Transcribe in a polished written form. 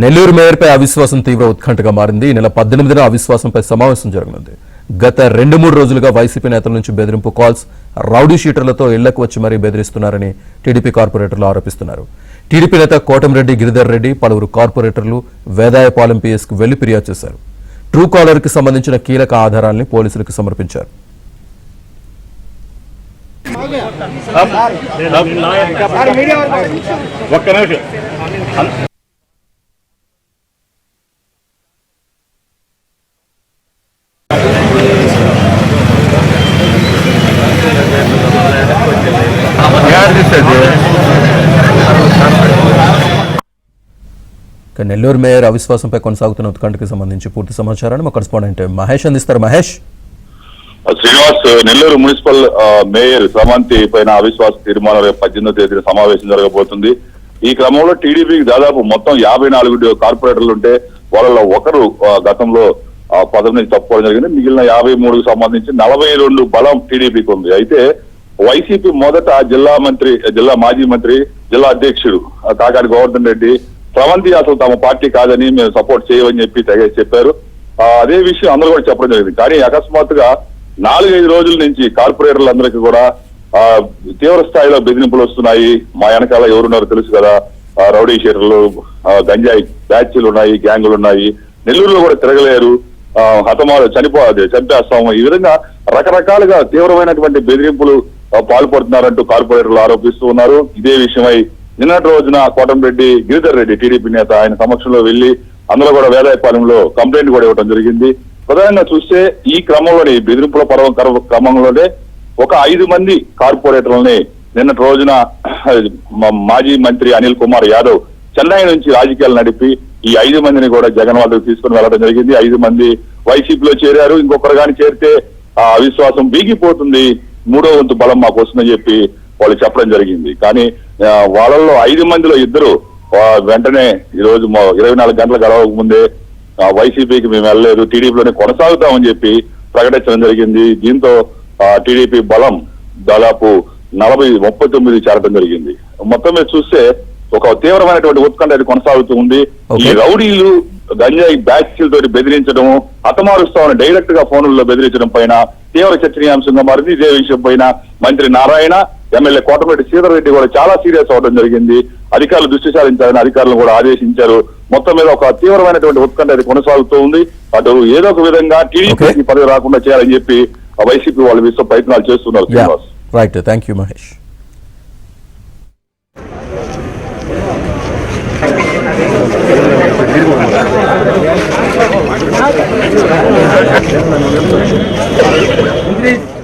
నెల్లూరు మేయర్పై అవిశ్వాసం తీవ్ర ఉత్కంఠగా మారింది. ఈ నెల 18న అవిశ్వాసంపై సమావేశం జరగనుంది. గత 2-3 రోజులుగా వైసీపీ నేతల నుంచి బెదిరింపు కాల్స్, రౌడీ షీటర్లతో ఇళ్లకు వచ్చి మరీ బెదిరిస్తున్నారని టీడీపీ కార్పొరేటర్లు ఆరోపిస్తున్నారు. టీడీపీ నేత కోటంరెడ్డి గిరిధర్ రెడ్డి పలువురు కార్పొరేటర్లు వేదాయపాలెం పిఎస్కు వెళ్లి ఫిర్యాదు చేశారు. ట్రూ కాలర్ కి సంబంధించిన కీలక ఆధారాలను పోలీసులకు సమర్పించారు. నెల్లూరు మేయర్ అవిశ్వాసంపై కొనసాగుతున్న ఉత్కంఠకి సంబంధించి పూర్తి సమాచారాన్ని మా కరెస్పాండెంట్ మహేష్ అందిస్తారు. మహేష్. శ్రీనివాస్, నెల్లూరు మున్సిపల్ మేయర్ సమంతి పైన అవిశ్వాస తీర్మానం 18వ తేదీన సమావేశం జరగబోతుంది. ఈ క్రమంలో టీడీపీకి దాదాపు మొత్తం 54 కార్పొరేటర్లు ఉంటే వాళ్ళలో ఒకరు గతంలో పదవి నుంచి తప్పుకోవడం జరిగింది. మిగిలిన 53కు సంబంధించి 42 బలం టీడీపీకి ఉంది. అయితే వైసీపీ మొదట జిల్లా మాజీ మంత్రి, జిల్లా అధ్యక్షుడు కాకాని గోవర్ధన్ రెడ్డి స్రవంతి అసలు తమ పార్టీ కాదని మేము సపోర్ట్ చేయమని చెప్పారు. అదే విషయం అందరూ కూడా చెప్పడం జరిగింది. కానీ అకస్మాత్తుగా 4-5 రోజుల నుంచి కార్పొరేటర్లందరికీ కూడా తీవ్ర స్థాయిలో బెదిరింపులు వస్తున్నాయి. మా వెనకాల ఎవరున్నారో తెలుసు కదా, రౌడీ షీటర్లు, గంజాయి బ్యాచ్లు ఉన్నాయి, గ్యాంగులు ఉన్నాయి, నెల్లూరులో కూడా తిరగలేరు, చంపేస్తాము, ఈ విధంగా రకరకాలుగా తీవ్రమైనటువంటి బెదిరింపులు పాల్పడుతున్నారంటూ కార్పొరేటర్లు ఆరోపిస్తూ ఉన్నారు. ఇదే విషయమై నిన్నటి రోజున కోటంరెడ్డి గిరిధర్ రెడ్డి టీడీపీ నేత ఆయన సమక్షంలో వెళ్లి అందులో కూడా వేదాయపాలెంలో కంప్లైంట్ కూడా ఇవ్వడం జరిగింది. ప్రధానంగా చూస్తే ఈ క్రమంలోనే బెదిరింపుల క్రమంలోనే ఒక 5 మంది కార్పొరేటర్లని నిన్నటి రోజున మాజీ మంత్రి అనిల్ కుమార్ యాదవ్ చెన్నై నుంచి రాజకీయాలు నడిపి ఈ 5 మందిని కూడా జగన్ వద్దకు తీసుకుని వెళ్లడం జరిగింది. 5 మంది వైసీపీలో చేరారు. ఇంకొకరు కానీ చేరితే ఆ అవిశ్వాసం బీగిపోతుంది, 3వ వంతు బలం మాకు వస్తుందని చెప్పి వాళ్ళు చెప్పడం జరిగింది. కానీ వాళ్ళల్లో 5 మందిలో 2 వెంటనే ఈ రోజు 24 గంటలు గడవక ముందే వైసీపీకి మేము వెళ్ళలేదు, టీడీపీలోనే కొనసాగుతామని చెప్పి ప్రకటించడం జరిగింది. దీంతో టీడీపీ బలం దాదాపు 39 చేరడం జరిగింది. మొత్తం మీద చూస్తే ఒక తీవ్రమైనటువంటి ఉత్కంఠ కొనసాగుతూ ఉంది. ఈ రౌడీలు గంజాయి బ్యాచ్లతో బెదిరించడం, హతమారుస్తామని డైరెక్ట్ గా ఫోన్లలో బెదిరించడం పైన తీవ్ర చర్చనీయాంశంగా మారింది. ఇదే విషయం పైన మంత్రి నారాయణ, ఎమ్మెల్యే కోటమిరెడ్డి శ్రీధర్ రెడ్డి కూడా చాలా సీరియస్ అవడం జరిగింది. అధికారులు దృష్టి సారించాలని అధికారులను కూడా ఆదేశించారు. మొత్తం మీద ఒక తీవ్రమైనటువంటి ఉత్కంఠ కొనసాగుతూ ఉంది. అటు ఏదో ఒక విధంగా టీడీపీకి పదవి రాకుండా చేయాలని చెప్పి వైసీపీ వాళ్ళు విశ్వ ప్రయత్నాలు చేస్తున్నారు. Srinivas. Right, thank you Mahesh. Please.